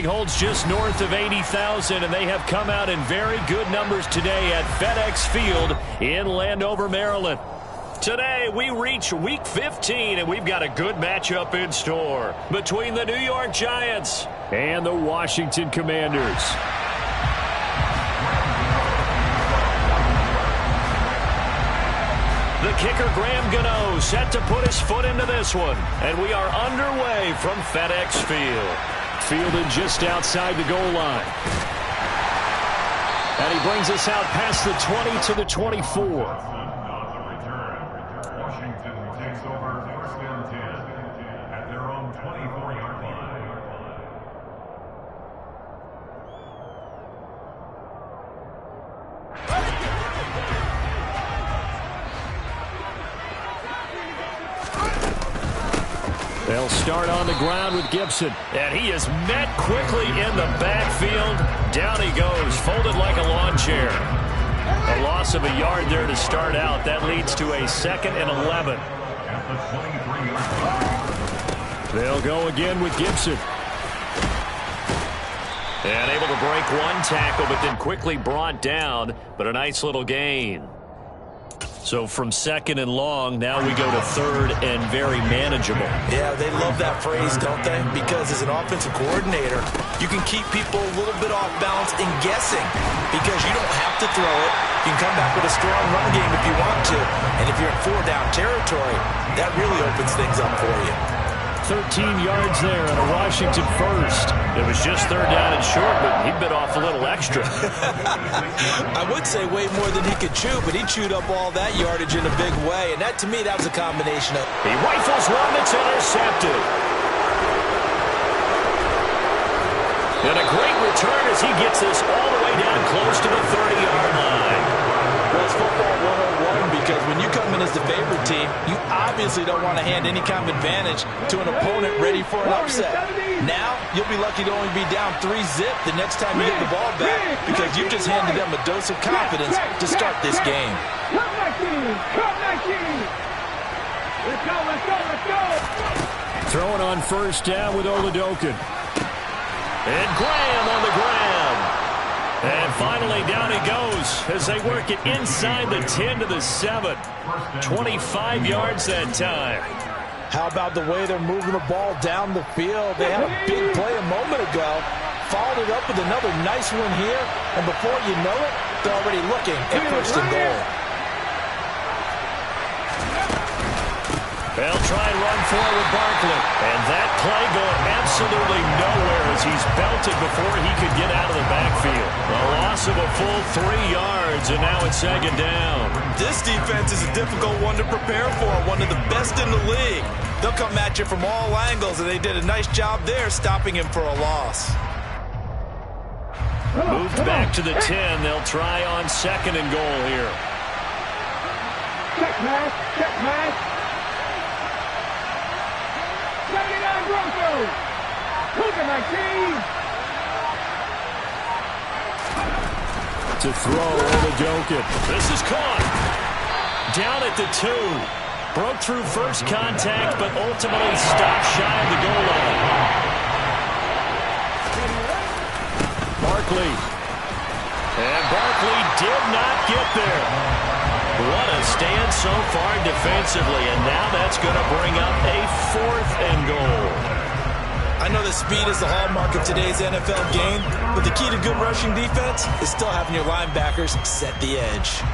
Holds just north of 80,000, and they have come out in very good numbers today at FedEx Field in Landover, Maryland. Today, we reach Week 15, and we've got a good matchup in store between the New York Giants and the Washington Commanders. The kicker, Graham Gano, set to put his foot into this one, and we are underway from FedEx Field. Fielded just outside the goal line. And he brings us out past the 20 to the 24. They'll start on the ground with Gibson. And he is met quickly in the backfield. Down he goes, folded like a lawn chair. A loss of a yard there to start out. That leads to a 2nd and 11. They'll go again with Gibson. And able to break one tackle, but then quickly brought down. But a nice little gain. So from 2nd and long, now we go to 3rd and very manageable. Yeah, they love that phrase, don't they? Because as an offensive coordinator, you can keep people a little bit off balance and guessing because you don't have to throw it. You can come back with a strong run game if you want to. And if you're in 4-down territory, that really opens things up for you. 13 yards there and a Washington first. It was just 3rd down and short, but he bit off a little extra. I would say way more than he could chew, but he chewed up all that yardage in a big way. And that, to me, that was a combination of... He rifles one that's intercepted. And a great return as he gets this all the way down close to the 30-yard line. Well, it's football 101 because when you come in as the favorite team, you obviously don't want to hand any kind of advantage to an opponent ready for an upset. Now, you'll be lucky to only be down 3-zip the next time you get the ball back because you've just handed them a dose of confidence to start this game. Let's go, let's go, let's go! Throwing on 1st down with Oladokin. And Graham on the grab. And finally, down he goes as they work it inside the 10 to the 7. 25 yards that time. How about the way they're moving the ball down the field? They had a big play a moment ago, followed it up with another nice one here, and before you know it, they're already looking at 1st and goal. They'll try and run forward with Barkley. And that play going absolutely nowhere as he's belted before he could get out of the backfield. A loss of a full 3 yards, and now it's 2nd down. This defense is a difficult one to prepare for, one of the best in the league. They'll come at you from all angles, and they did a nice job there stopping him for a loss. Moved back to the 10. They'll try on 2nd and goal here. Check match, check match. 79 Broncos. Cougar 19. To throw Oladokin. This is caught. Down at the 2. Broke through first contact, but ultimately stopped shy of the goal line. Barkley. And Barkley did not get there. What a stand so far defensively, and now that's going to bring up a 4th and goal. I know that speed is the hallmark of today's NFL game, but the key to good rushing defense is still having your linebackers set the edge.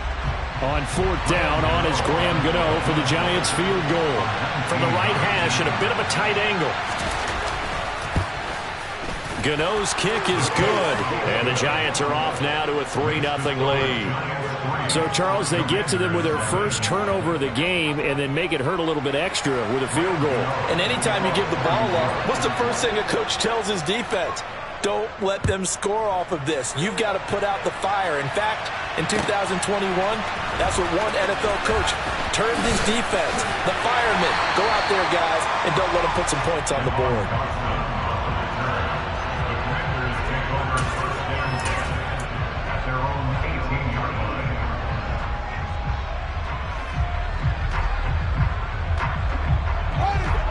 On 4th down, on is Graham Gano for the Giants field goal. From the right hash at a bit of a tight angle. Gano's kick is good, and the Giants are off now to a 3-0 lead. So, Charles, they get to them with their first turnover of the game and then make it hurt a little bit extra with a field goal. And anytime you give the ball up, what's the first thing a coach tells his defense? Don't let them score off of this. You've got to put out the fire. In fact, in 2021, that's what one NFL coach turned his defense. The firemen. Go out there, guys, and don't let them put some points on the board.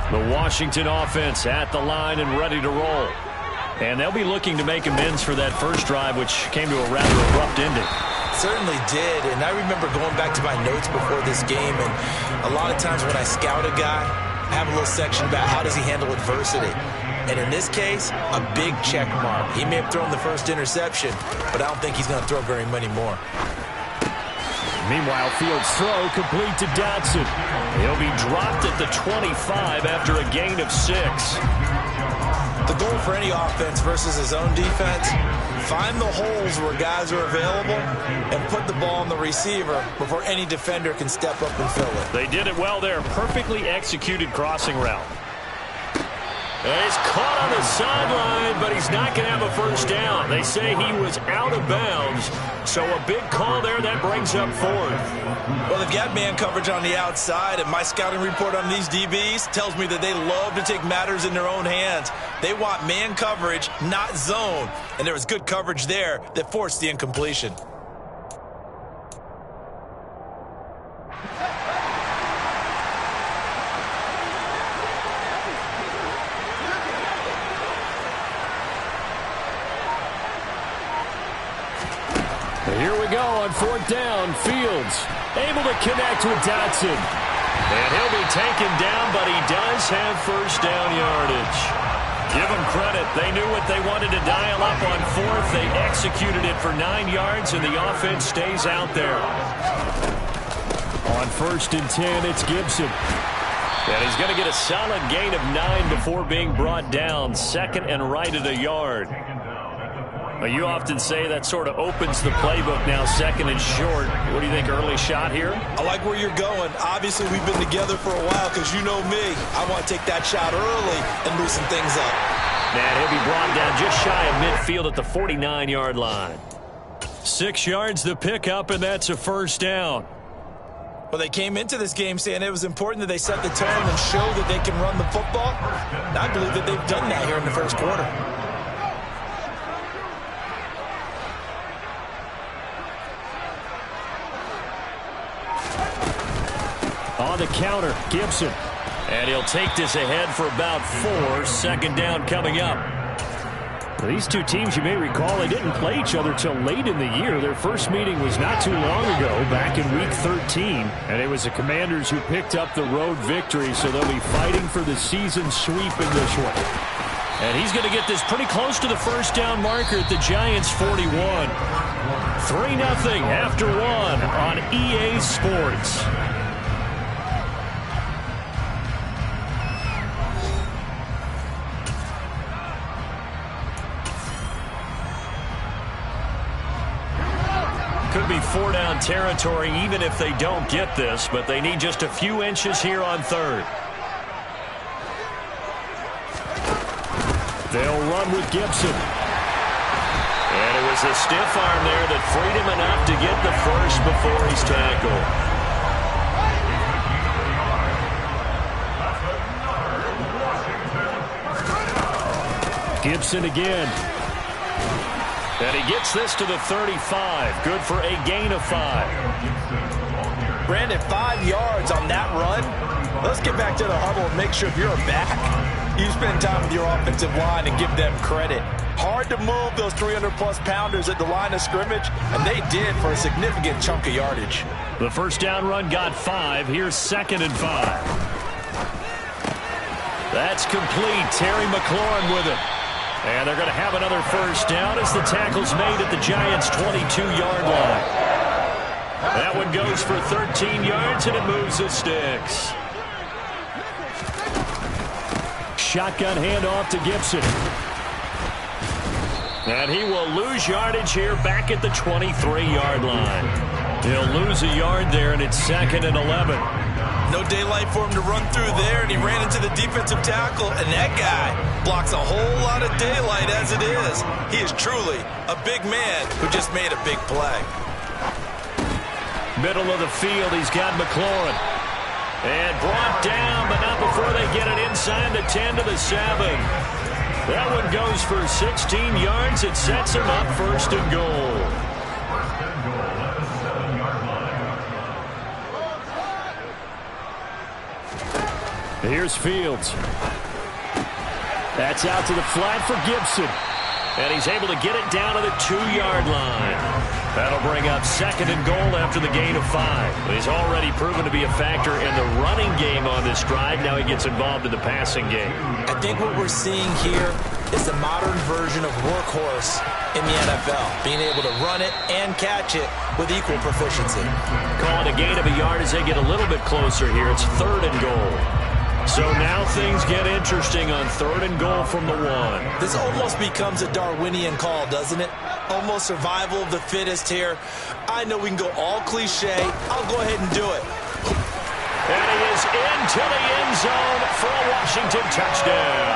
The Washington offense at the line and ready to roll. And they'll be looking to make amends for that first drive, which came to a rather abrupt ending. Certainly did, and I remember going back to my notes before this game, and a lot of times when I scout a guy, I have a little section about how does he handle adversity. And in this case, a big check mark. He may have thrown the first interception, but I don't think he's going to throw very many more. Meanwhile, Fields' throw complete to Dotson. He'll be dropped at the 25 after a gain of 6. The goal for any offense versus his own defense, find the holes where guys are available and put the ball on the receiver before any defender can step up and fill it. They did it well there. Perfectly executed crossing route. And he's caught on the sideline, but he's not going to have a first down. They say he was out of bounds, so a big call there. That brings up 4th. Well, they've got man coverage on the outside, and my scouting report on these DBs tells me that they love to take matters in their own hands. They want man coverage, not zone, and there was good coverage there that forced the incompletion. Here we go on 4th down. Fields able to connect with Dotson. And he'll be taken down, but he does have first down yardage. Give them credit. They knew what they wanted to dial up on 4th. They executed it for 9 yards, and the offense stays out there. On 1st and 10, it's Gibson. And he's going to get a solid gain of 9 before being brought down. 2nd and right at a yard. You often say that sort of opens the playbook now, 2nd and short. What do you think, early shot here? I like where you're going. Obviously, we've been together for a while because you know me. I want to take that shot early and loosen things up. And he'll be brought down just shy of midfield at the 49-yard line. 6 yards the pickup, and that's a first down. Well, they came into this game saying it was important that they set the tone and show that they can run the football. And I believe that they've done that here in the first quarter. On the counter, Gibson. And he'll take this ahead for about 4. 2nd down coming up. These two teams, you may recall, they didn't play each other till late in the year. Their first meeting was not too long ago, back in Week 13. And it was the Commanders who picked up the road victory, so they'll be fighting for the season sweep in this one. And he's going to get this pretty close to the first down marker at the Giants' 41. 3-0 after 1 on EA Sports. Could be 4-down territory even if they don't get this, but they need just a few inches here on 3rd. They'll run with Gibson. And it was a stiff arm there that freed him enough to get the first before he's tackled. Gibson again. And he gets this to the 35. Good for a gain of 5. Brandon, 5 yards on that run. Let's get back to the huddle and make sure if you're a back, you spend time with your offensive line and give them credit. Hard to move those 300-plus pounders at the line of scrimmage, and they did for a significant chunk of yardage. The first down run got 5. Here's 2nd and 5. That's complete. Terry McLaurin with it. And they're going to have another first down as the tackle's made at the Giants' 22-yard line. That one goes for 13 yards, and it moves the sticks. Shotgun handoff to Gibson. And he will lose yardage here back at the 23-yard line. He'll lose a yard there, and it's 2nd and 11. No daylight for him to run through there, and he ran into the defensive tackle, and that guy blocks a whole lot of daylight as it is. He is truly a big man who just made a big play. Middle of the field, he's got McLaurin. And brought down, but not before they get it inside the 10 to the 7. That one goes for 16 yards. It sets him up 1st and goal. Here's Fields. That's out to the flat for Gibson. And he's able to get it down to the 2-yard line. That'll bring up 2nd and goal after the gain of 5. He's already proven to be a factor in the running game on this drive. Now he gets involved in the passing game. I think what we're seeing here is the modern version of workhorse in the NFL, being able to run it and catch it with equal proficiency. Call it a gain of a yard as they get a little bit closer here. It's 3rd and goal. So now things get interesting on 3rd and goal from the 1. This almost becomes a Darwinian call, doesn't it? Almost survival of the fittest here. I know we can go all cliche. I'll go ahead and do it. And he is into the end zone for a Washington touchdown.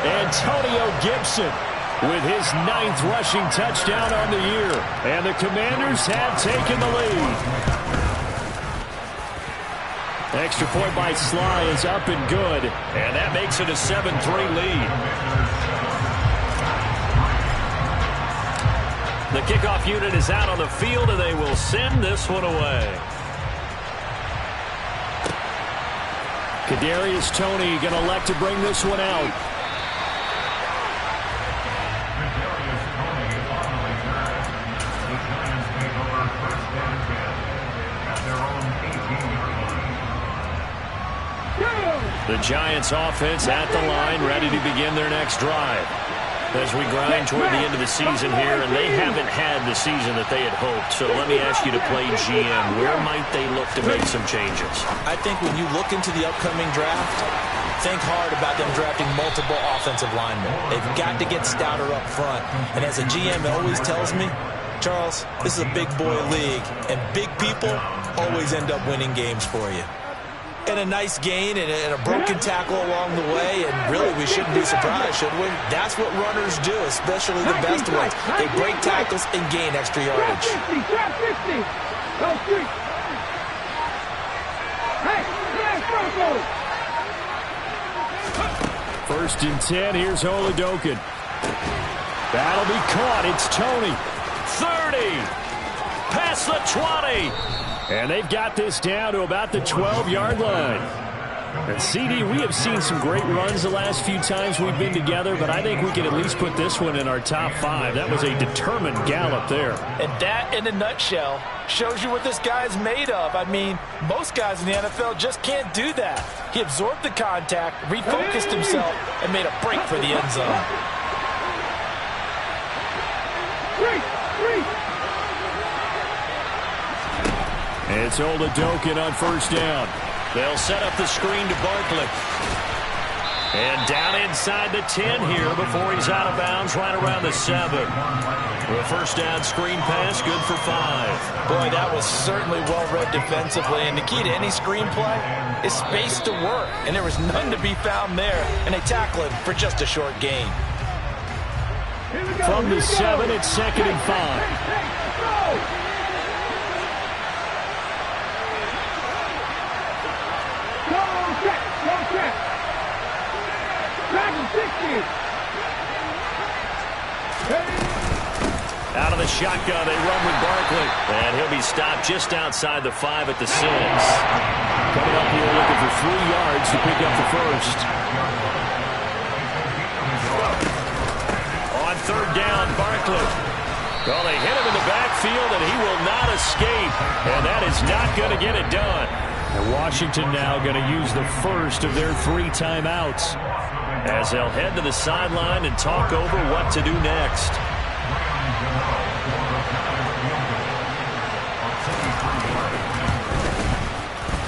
Antonio Gibson with his 9th rushing touchdown on the year. And the Commanders have taken the lead. Extra point by Sly is up and good. And that makes it a 7-3 lead. The kickoff unit is out on the field, and they will send this one away. Kadarius Toney going to elect to bring this one out. The Giants offense at the line, ready to begin their next drive. As we grind toward the end of the season here, and they haven't had the season that they had hoped. So let me ask you to play GM. Where might they look to make some changes? I think when you look into the upcoming draft, think hard about them drafting multiple offensive linemen. They've got to get stouter up front. And as a GM always tells me, Charles, this is a big boy league, and big people always end up winning games for you. And a nice gain and a broken tackle along the way, and really we shouldn't be surprised, should we? That's what runners do, especially the best ones. They break tackles and gain extra yardage. Trap 60. Go street. Hey, First and 10, here's Oladokin. That'll be caught. It's Toney. 30. Past the 20. And they've got this down to about the 12-yard line. And CD, we have seen some great runs the last few times we've been together, but I think we can at least put this one in our top 5. That was a determined gallop there. And that, in a nutshell, shows you what this guy's made of. I mean, most guys in the NFL just can't do that. He absorbed the contact, refocused himself, and made a break for the end zone. It's Oladokin on first down. They'll set up the screen to Barkley. And down inside the 10 here before he's out of bounds right around the 7. A first down screen pass, good for 5. Boy, that was certainly well-read defensively. And the key to any screen play is space to work. And there was none to be found there. And they tackle him for just a short gain. From the 7, it's 2nd and 5. Out of the shotgun, they run with Barkley. And he'll be stopped just outside the 5 at the 6. Coming up here looking for 3 yards to pick up the first. On 3rd down, Barkley. Well, they hit him in the backfield, and he will not escape. And that is not going to get it done. And Washington now going to use the first of their 3 timeouts, as they'll head to the sideline and talk over what to do next.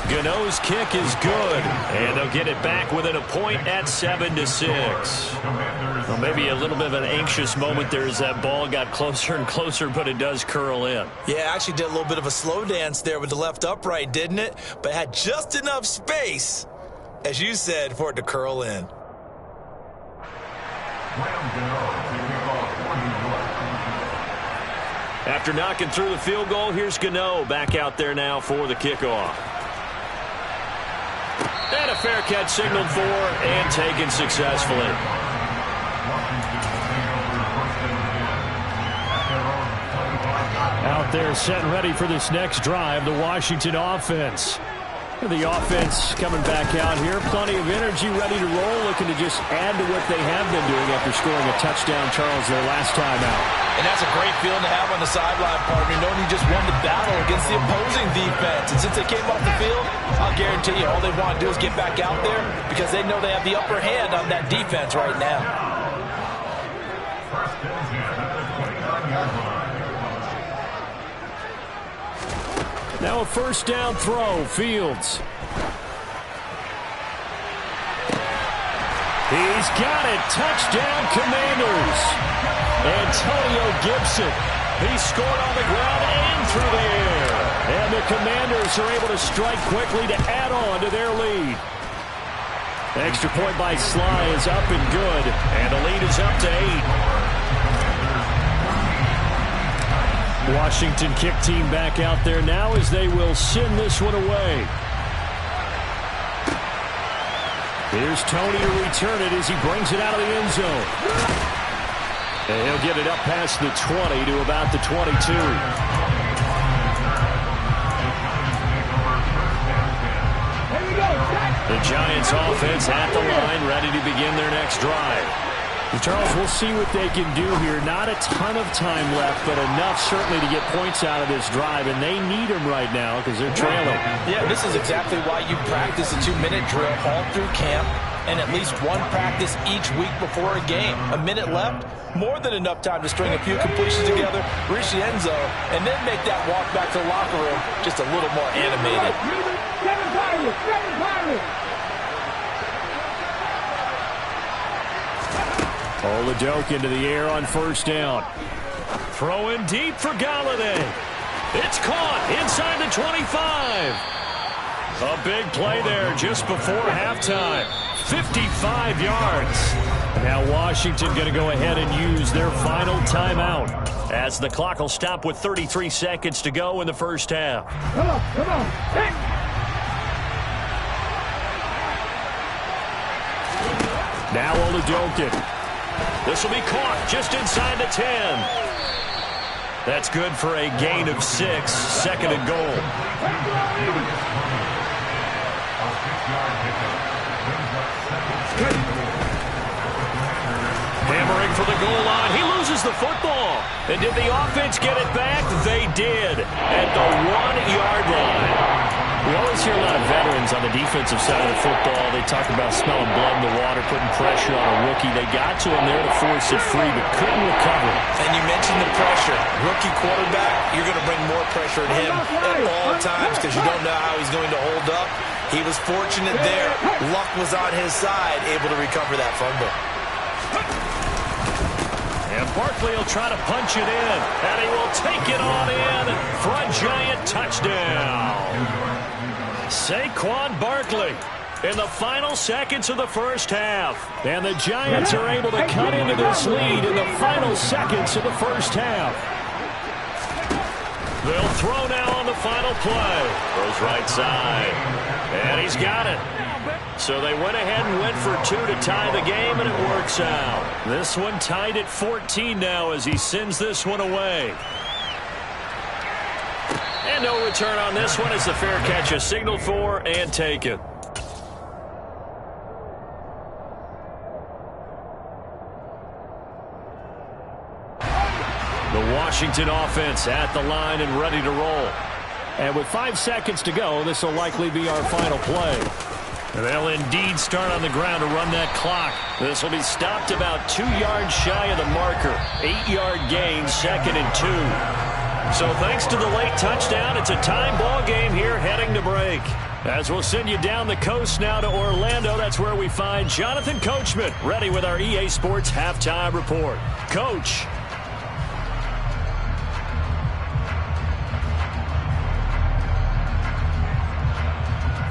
Gano's kick is good, and they'll get it back within a point at 7-6. Well, maybe a little bit of an anxious moment there as that ball got closer and closer, but it does curl in. Yeah, actually did a little bit of a slow dance there with the left upright, didn't it? But had just enough space, as you said, for it to curl in. After knocking through the field goal, here's Gano back out there now for the kickoff. And a fair catch signaled for and taken successfully. Out there set and ready for this next drive, the Washington offense. The offense coming back out here. Plenty of energy, ready to roll, looking to just add to what they have been doing after scoring a touchdown, Charles, their last time out. And that's a great feeling to have on the sideline, partner, knowing you just won the battle against the opposing defense. And since they came off the field, I'll guarantee you all they want to do is get back out there because they know they have the upper hand on that defense right now. Now a first down throw, Fields. He's got it. Touchdown, Commanders. Antonio Gibson. He scored on the ground and through the air. And the Commanders are able to strike quickly to add on to their lead. The extra point by Sly is up and good. And the lead is up to 8. Washington kick team back out there now as they will send this one away. Here's Tony to return it as he brings it out of the end zone. And he'll get it up past the 20 to about the 22. The Giants offense at the line, ready to begin their next drive. Charles, we'll see what they can do here. Not a ton of time left, but enough certainly to get points out of this drive, and they need them right now because they're trailing. Yeah, this is exactly why you practice a 2-minute drill all through camp and at least one practice each week before a game. A minute left, more than enough time to string a few completions together, reach the end zone, and then make that walk back to the locker room just a little more animated. Seven Pirates! Oladoke into the air on first down. Throwing deep for Galladay. It's caught inside the 25. A big play there just before halftime. 55 yards. Now Washington going to go ahead and use their final timeout as the clock will stop with 33 seconds to go in the first half. Come on. Now Oladoke. This will be caught just inside the 10. That's good for a gain of 6. Second and goal. Hammering for the goal line. He loses the football. And did the offense get it back? They did at the 1-yard line. We always hear a lot of veterans on the defensive side of the football. They talk about smelling blood in the water, putting pressure on a rookie. They got to him there to force it free, but couldn't recover. And you mentioned the pressure. Rookie quarterback, you're going to bring more pressure at him at all times because you don't know how he's going to hold up. He was fortunate there. Luck was on his side, able to recover that fumble. And Barkley will try to punch it in, and he will take it on in for a Giant touchdown. Saquon Barkley in the final seconds of the first half. And the Giants are able to cut into this lead in the final seconds of the first half. They'll throw now on the final play. Goes right side. And he's got it. So they went ahead and went for 2 to tie the game, and it works out. This one tied at 14 now as he sends this one away. And no return on this one as the fair catch is signaled for and taken. The Washington offense at the line and ready to roll. And with 5 seconds to go, this will likely be our final play. They'll indeed start on the ground to run that clock. This will be stopped about 2 yards shy of the marker. 8-yard gain, 2nd and 2. So thanks to the late touchdown, it's a time ball game here heading to break. As we'll send you down the coast now to Orlando, that's where we find Jonathan Coachman ready with our EA Sports Halftime Report. Coach.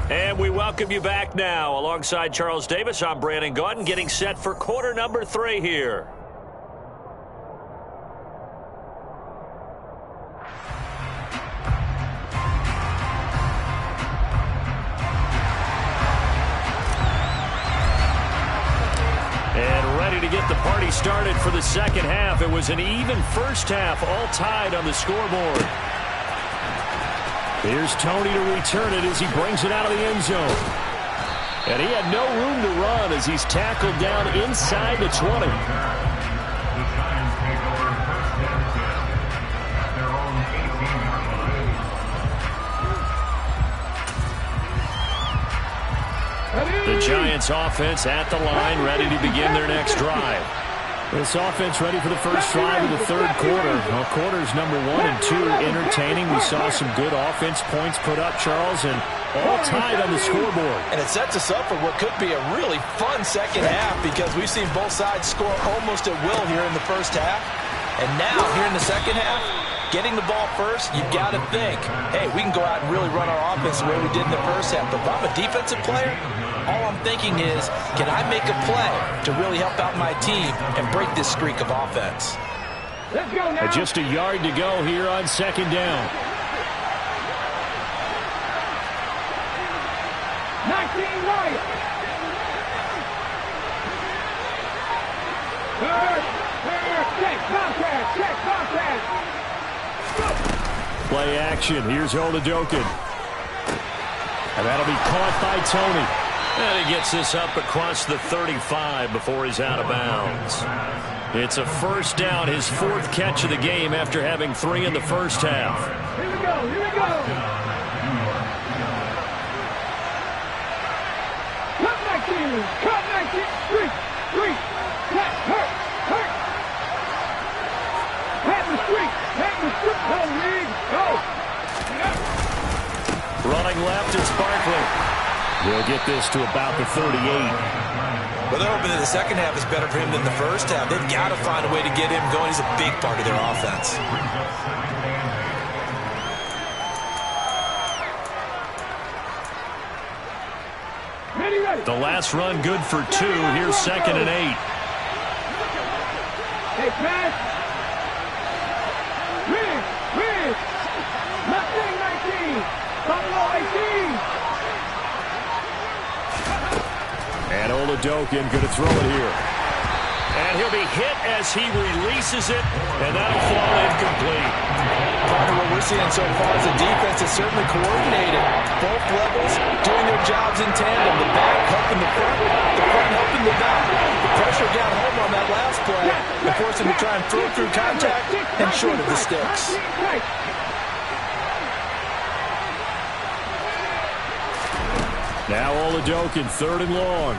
And we welcome you back now. Alongside Charles Davis, I'm Brandon Gaudin, getting set for quarter number 3 here. And ready to get the party started for the second half. It was an even first half, all tied on the scoreboard. Here's Tony to return it as he brings it out of the end zone. And he had no room to run as he's tackled down inside the 20. The Giants offense at the line, ready to begin their next drive. This offense ready for the first drive of the third quarter. Well, quarters number 1 and 2 entertaining. We saw some good offense points put up, Charles, and all tied on the scoreboard. And it sets us up for what could be a really fun second half because we've seen both sides score almost at will here in the first half. And now, here in the second half, getting the ball first, you've got to think, hey, we can go out and really run our offense the way we did in the first half. But if I'm a defensive player, all I'm thinking is, can I make a play to really help out my team and break this streak of offense? Let's go now. Just a yard to go here on second down. 19 right. Check contact. Play action. Here's Oladokin. And that'll be caught by Tony. And he gets this up across the 35 before he's out of bounds. It's a first down, his 4th catch of the game after having 3 in the first half. Here we go. Cut 19. Three. Hurt. Have the streak. Go, Reed. Go. Running left, it's Barkley. He'll get this to about the 38. Well, they're hoping that the second half is better for him than the first half. They've got to find a way to get him going. He's a big part of their offense. Ready. The last run good for 2. Here's 2nd and 8. Hey, pass. Ridge. Mustang 19. Buffalo 18. And Oladokin going to throw it here. And he'll be hit as he releases it, and that'll fall incomplete. Part of what we're seeing so far is the defense is certainly coordinated. Both levels doing their jobs in tandem. The back helping the front helping the back. The pressure got home on that last play and forced him to try and throw through contact and short of the sticks. Now Oladokin, 3rd and long.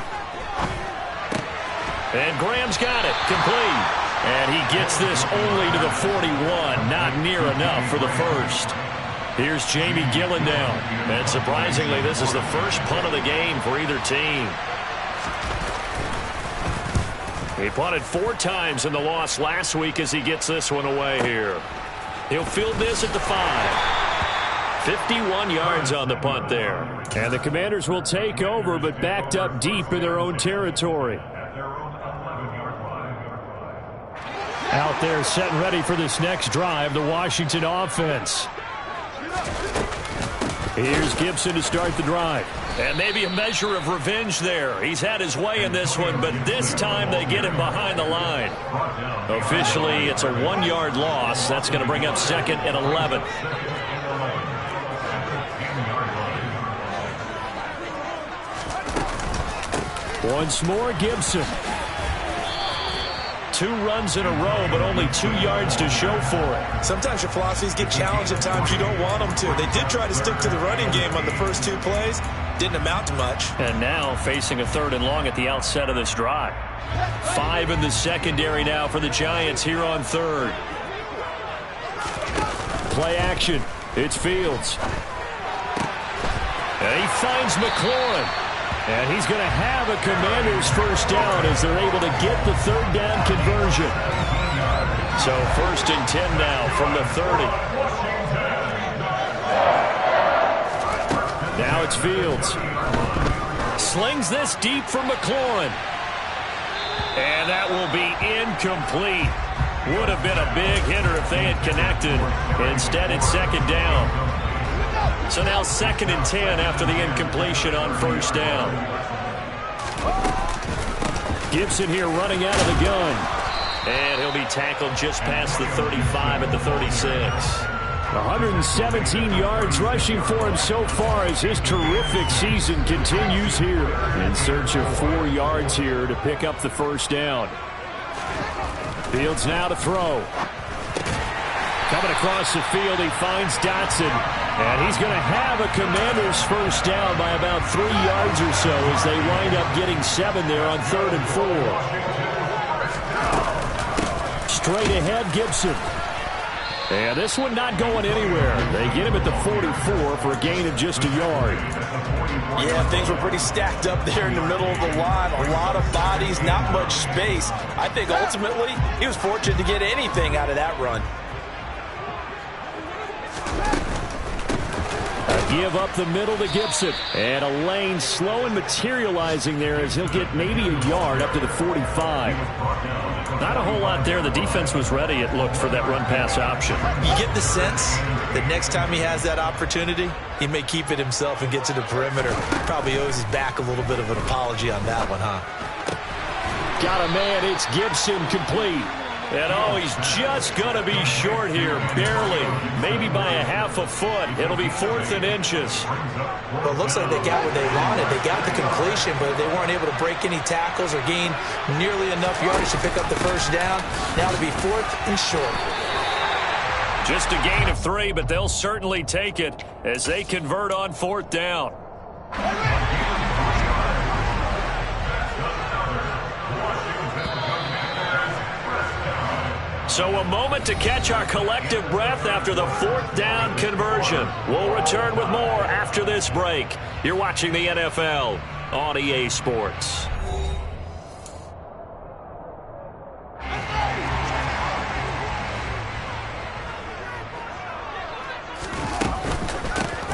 And Graham's got it, complete. And he gets this only to the 41, not near enough for the first. Here's Jamie Gillen down. And surprisingly, this is the first punt of the game for either team. He punted 4 times in the loss last week as he gets this one away here. He'll field this at the 5. 51 yards on the punt there. And the Commanders will take over, but backed up deep in their own territory. Out there set and ready for this next drive, the Washington offense. Here's Gibson to start the drive. And maybe a measure of revenge there. He's had his way in this one, but this time they get him behind the line. Officially, it's a 1-yard loss. That's going to bring up 2nd and 11. Once more, Gibson. 2 runs in a row, but only 2 yards to show for it. Sometimes your philosophies get challenged at times you don't want them to. They did try to stick to the running game on the first 2 plays. Didn't amount to much. And now facing a 3rd and long at the outset of this drive. 5 in the secondary now for the Giants here on 3rd. Play action. It's Fields. And he finds McLaurin. And he's going to have a Commanders first down as they're able to get the 3rd down conversion. So 1st and 10 now from the 30. Now it's Fields. Slings this deep for McLaurin. And that will be incomplete. Would have been a big hitter if they had connected. Instead, it's 2nd down. So now 2nd and 10 after the incompletion on 1st down. Gibson here running out of the gun. And he'll be tackled just past the 35 at the 36. 117 yards rushing for him so far as his terrific season continues here. In search of 4 yards here to pick up the first down. Fields now to throw. Coming across the field, he finds Dotson. And he's going to have a Commanders first down by about 3 yards or so as they wind up getting 7 there on 3rd and 4. Straight ahead, Gibson. And this one not going anywhere. They get him at the 44 for a gain of just a yard. Yeah, things were pretty stacked up there in the middle of the line. A lot of bodies, not much space. I think ultimately he was fortunate to get anything out of that run. A give up the middle to Gibson. And a lane slow and materializing there as he'll get maybe a yard up to the 45. Not a whole lot there. The defense was ready, it looked, for that run-pass option. You get the sense that next time he has that opportunity, he may keep it himself and get to the perimeter. Probably owes his back a little bit of an apology on that one, huh? Got a man. It's Gibson, complete. And oh, he's just going to be short here, barely. Maybe by a half a foot. It'll be 4th and inches. Well, it looks like they got what they wanted. They got the completion, but they weren't able to break any tackles or gain nearly enough yardage to pick up the first down. Now to be 4th and short. Just a gain of 3, but they'll certainly take it as they convert on 4th down. So a moment to catch our collective breath after the 4th down conversion. We'll return with more after this break. You're watching the NFL on EA Sports.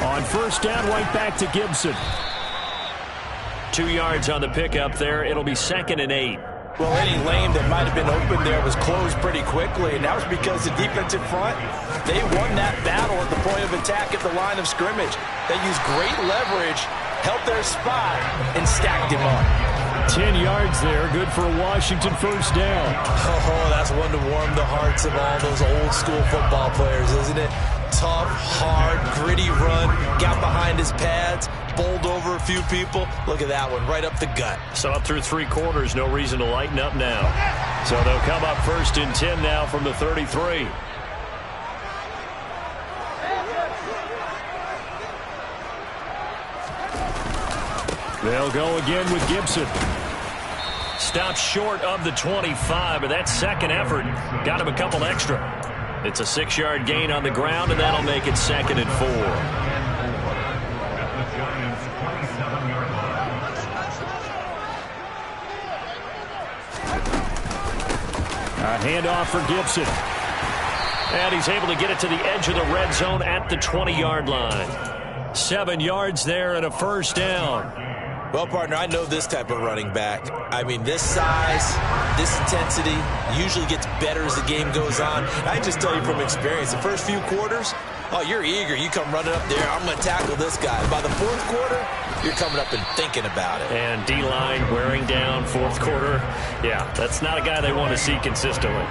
On first down, right back to Gibson. 2 yards on the pickup there. It'll be 2nd and 8. Well, any lane that might have been open there was closed pretty quickly, and that was because the defensive front, they won that battle at the point of attack at the line of scrimmage. They used great leverage, helped their spot, and stacked him up. 10 yards there, good for a Washington first down. Oh, that's one to warm the hearts of all those old-school football players, isn't it? Tough, hard, gritty run, got behind his pads, bowled over a few people. Look at that one, right up the gut. So up through 3 quarters, no reason to lighten up now. So they'll come up 1st and 10 now from the 33. They'll go again with Gibson. Stopped short of the 25, but that second effort got him a couple extra. It's a 6-yard gain on the ground, and that'll make it 2nd and 4. A handoff for Gibson. And he's able to get it to the edge of the red zone at the 20-yard line. 7 yards there and a first down. Well, partner, I know this type of running back. I mean, this size, this intensity usually gets better as the game goes on. I can just tell you from experience, the first few quarters, oh, you're eager. You come running up there, I'm going to tackle this guy. By the 4th quarter, you're coming up and thinking about it. And D-line wearing down 4th quarter. Yeah, that's not a guy they want to see consistently.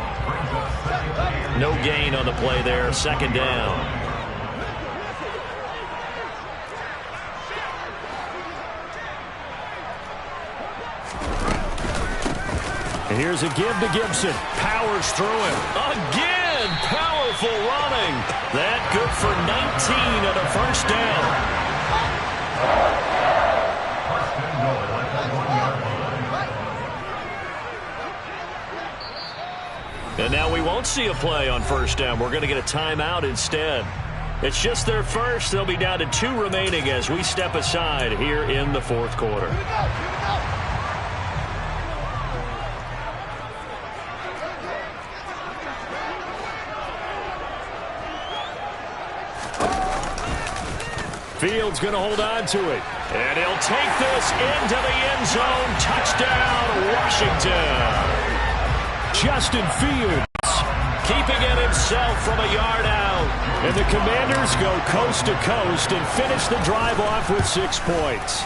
No gain on the play there, 2nd down. Here's a give to Gibson. Powers through him. Again, powerful running. That good for 19 and a first down. And now we won't see a play on first down. We're going to get a timeout instead. It's just their first. They'll be down to 2 remaining as we step aside here in the 4th quarter. Fields going to hold on to it. And he'll take this into the end zone. Touchdown, Washington. Justin Fields keeping it himself from a yard out. And the Commanders go coast to coast and finish the drive off with 6 points.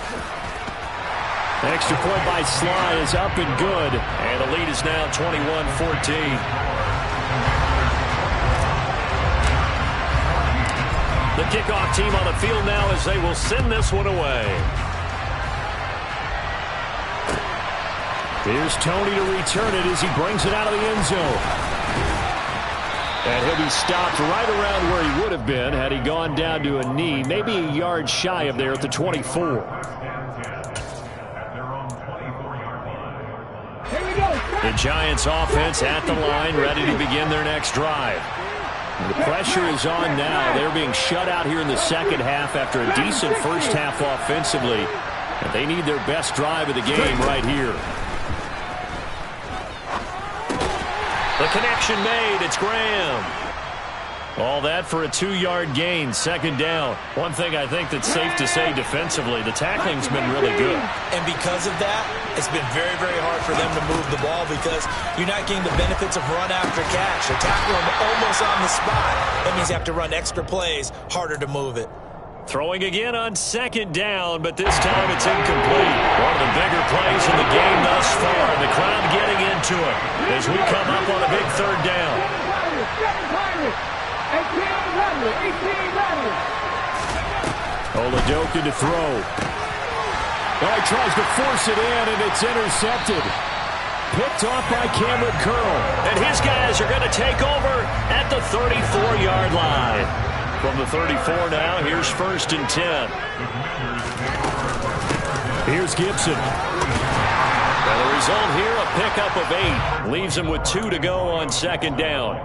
Extra point by Sly is up and good. And the lead is now 21-14. kickoff team on the field now as they will send this one away. Here's Tony to return it as he brings it out of the end zone. And he'll be stopped right around where he would have been had he gone down to a knee, maybe a yard shy of there at the 24. The Giants offense at the line, ready to begin their next drive. The pressure is on now. They're being shut out here in the second half after a decent first half offensively. And they need their best drive of the game right here. The connection made. It's Graham. All that for a 2-yard gain, second down. One thing I think that's safe to say defensively, the tackling's been really good. And because of that, it's been very, very hard for them to move the ball because you're not getting the benefits of run after catch. They're tackling them almost on the spot. That means you have to run extra plays, harder to move it. Throwing again on second down, but this time it's incomplete. One of the bigger plays in the game thus far. The crowd getting into it as we come up on a big third down. Oladoka to throw. Oh, he tries to force it in, and it's intercepted. Picked off by Cameron Curl. And his guys are going to take over at the 34-yard line. From the 34 now, here's 1st and 10. Here's Gibson. And the result here, a pickup of 8. Leaves him with 2 to go on second down.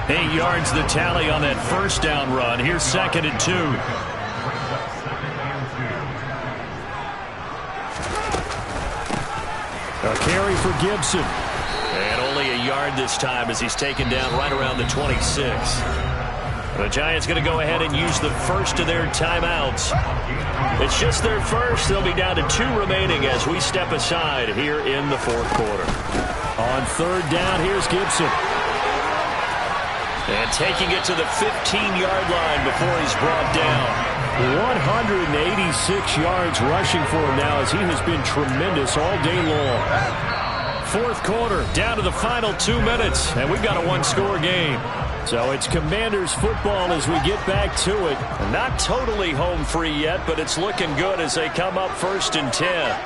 8 yards the tally on that first down run. Here's 2nd and 2. A carry for Gibson. And only a yard this time as he's taken down right around the 26. The Giants going to go ahead and use the first of their timeouts. It's just their first. They'll be down to 2 remaining as we step aside here in the fourth quarter. On third down, here's Gibson. And taking it to the 15-yard line before he's brought down. 186 yards rushing for him now as he has been tremendous all day long. Fourth quarter, down to the final 2 minutes, and we've got a 1-score game. So it's Commanders football as we get back to it. Not totally home free yet, but it's looking good as they come up 1st and 10.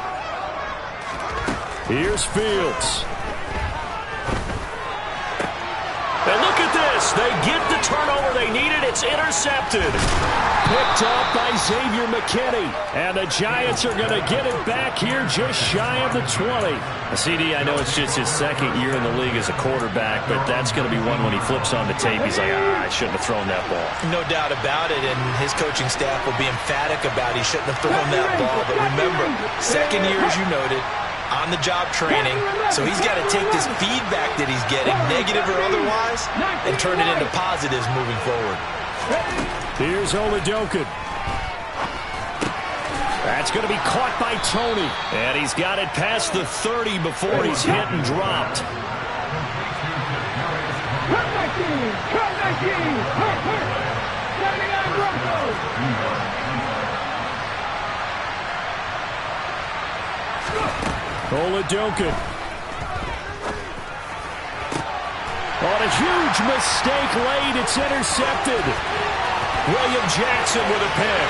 Here's Fields. And look at this. They get the turnover they needed. It's intercepted. Picked off by Xavier McKinney. And the Giants are going to get it back here just shy of the 20. CD, I know it's just his second year in the league as a quarterback, but that's going to be one when he flips on the tape. He's like, I shouldn't have thrown that ball. No doubt about it, and his coaching staff will be emphatic about he shouldn't have thrown that ball. But remember, second year, as you noted, on-the-job training, so he's got to take this feedback that he's getting, negative or otherwise, and turn it into positives moving forward. Here's Oladoka. That's going to be caught by Tony. And he's got it past the 30 before he's hit and dropped. Oladoka. On a huge mistake late, it's intercepted. William Jackson with a pick.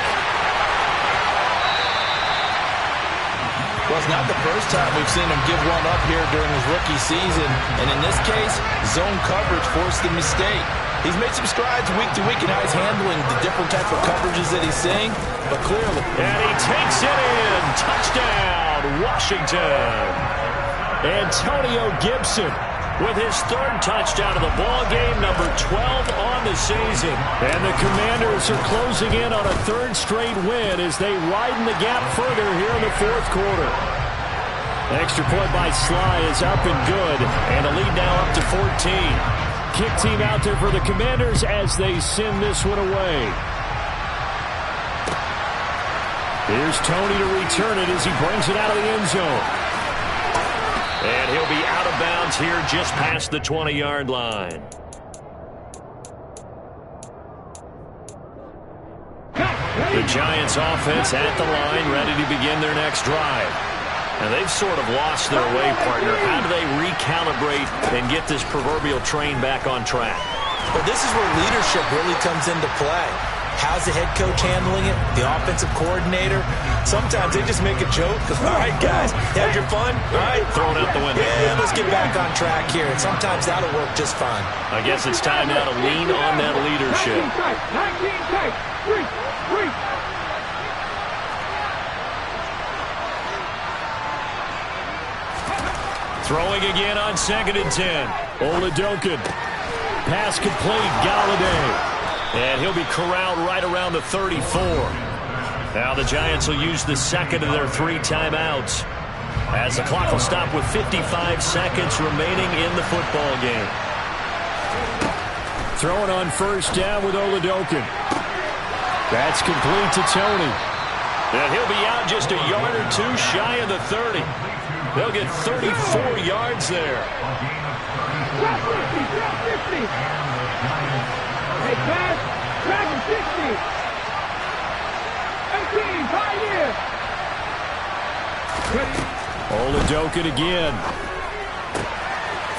Well, it's not the first time we've seen him give one up here during his rookie season. And in this case, zone coverage forced the mistake. He's made some strides week to week in how he's handling the different type of coverages that he's seeing. But clearly. And he takes it in. Touchdown, Washington. Antonio Gibson with his 3rd touchdown of the ball game, number 12 on the season. And the Commanders are closing in on a 3rd straight win as they widen the gap further here in the fourth quarter. Extra point by Sly is up and good, and the lead now up to 14. Kick team out there for the Commanders as they send this one away. Here's Tony to return it as he brings it out of the end zone. And he'll be out of bounds here just past the 20-yard line. The Giants offense at the line, ready to begin their next drive. And they've sort of lost their way, partner. How do they recalibrate and get this proverbial train back on track? Well, this is where leadership really comes into play. How's the head coach handling it? The offensive coordinator? Sometimes they just make a joke. All right, guys, had your fun? All right, throw it out the window. Yeah, let's get back on track here. And sometimes that'll work just fine. I guess it's time now to lean on that leadership. 19 tight. Reach. Throwing again on 2nd and 10. Oladokun. Pass complete. Galladay. And he'll be corralled right around the 34. Now the Giants will use the second of their 3 timeouts, as the clock will stop with 55 seconds remaining in the football game. Throwing on 1st down with Oladokun. That's complete to Tony. And he'll be out just a yard or 2 shy of the 30. They'll get 34 yards there. Drop 50. Hey, pass. Back to 60. 18, 5 here. Oladokun again.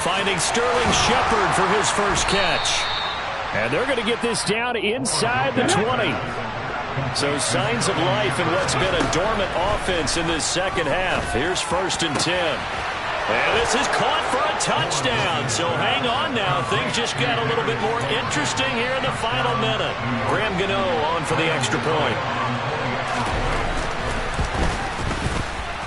Finding Sterling Shepard for his first catch. And they're going to get this down inside the 20. So signs of life in what's been a dormant offense in this second half. Here's 1st and 10. And this is caught for a touchdown. So hang on now. Things just got a little bit more interesting here in the final minute. Graham Gano on for the extra point.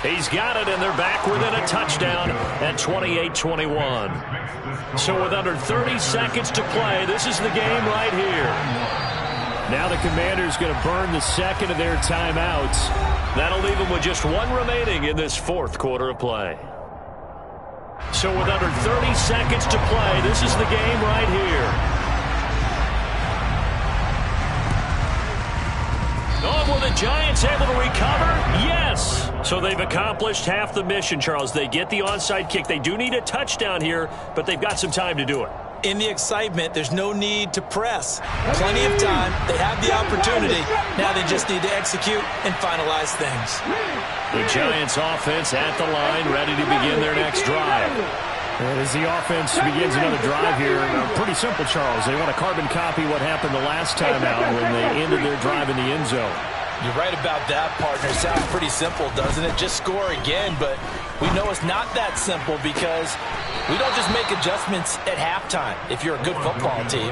He's got it, and they're back within a touchdown at 28-21. So with under 30 seconds to play, this is the game right here. Now the Commanders going to burn the second of their timeouts. That'll leave them with just 1 remaining in this 4th quarter of play. So with under 30 seconds to play, this is the game right here. Oh, will the Giants able to recover? Yes. So they've accomplished half the mission, Charles. They get the onside kick. They do need a touchdown here, but they've got some time to do it. In the excitement, there's no need to press. Plenty of time. They have the opportunity. Now they just need to execute and finalize things. The Giants offense at the line, ready to begin their next drive. And as the offense begins another drive here, pretty simple, Charles. They want to carbon copy what happened the last time out when they ended their drive in the end zone. You're right about that, partner. Sounds pretty simple, doesn't it? Just score again, but we know it's not that simple because we don't just make adjustments at halftime if you're a good football team.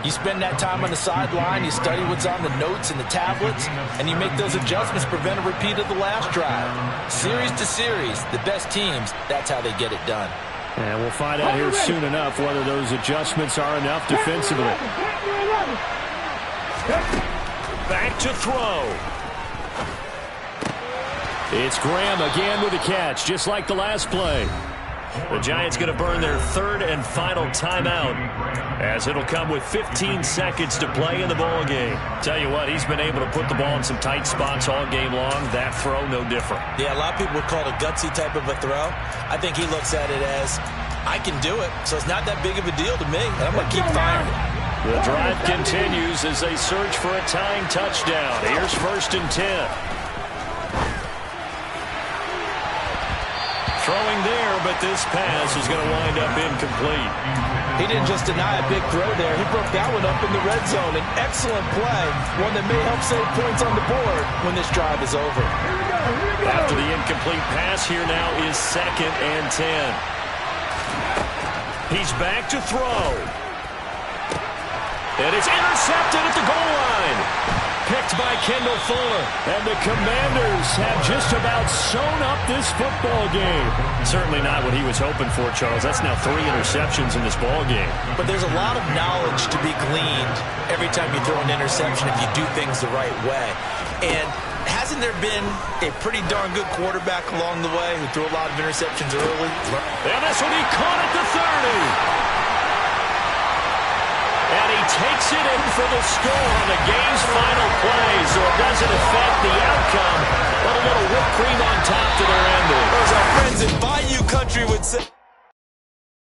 You spend that time on the sideline, you study what's on the notes and the tablets, and you make those adjustments, prevent a repeat of the last drive. Series to series, the best teams, that's how they get it done. And we'll find out here soon enough whether those adjustments are enough defensively. Back to throw. It's Graham again with a catch, just like the last play. The Giants going to burn their 3rd and final timeout, as it'll come with 15 seconds to play in the ball game. Tell you what, he's been able to put the ball in some tight spots all game long. That throw, no different. Yeah, a lot of people would call it a gutsy type of a throw. I think he looks at it as, I can do it, so it's not that big of a deal to me, and I'm going to keep firing it. The drive continues as they search for a tying touchdown. Here's 1st and 10. Throwing there, but this pass is going to wind up incomplete. He didn't just deny a big throw there. He broke that one up in the red zone. An excellent play, one that may help save points on the board when this drive is over. After the incomplete pass, here now is 2nd and 10. He's back to throw. And it's intercepted at the goal line. Picked by Kendall Fuller. And the Commanders have just about sewn up this football game. Certainly not what he was hoping for, Charles. That's now 3 interceptions in this ball game. But there's a lot of knowledge to be gleaned every time you throw an interception if you do things the right way. And hasn't there been a pretty darn good quarterback along the way who threw a lot of interceptions early? And this will be caught at the 30. And he takes it in for the score on the game's final play, so it doesn't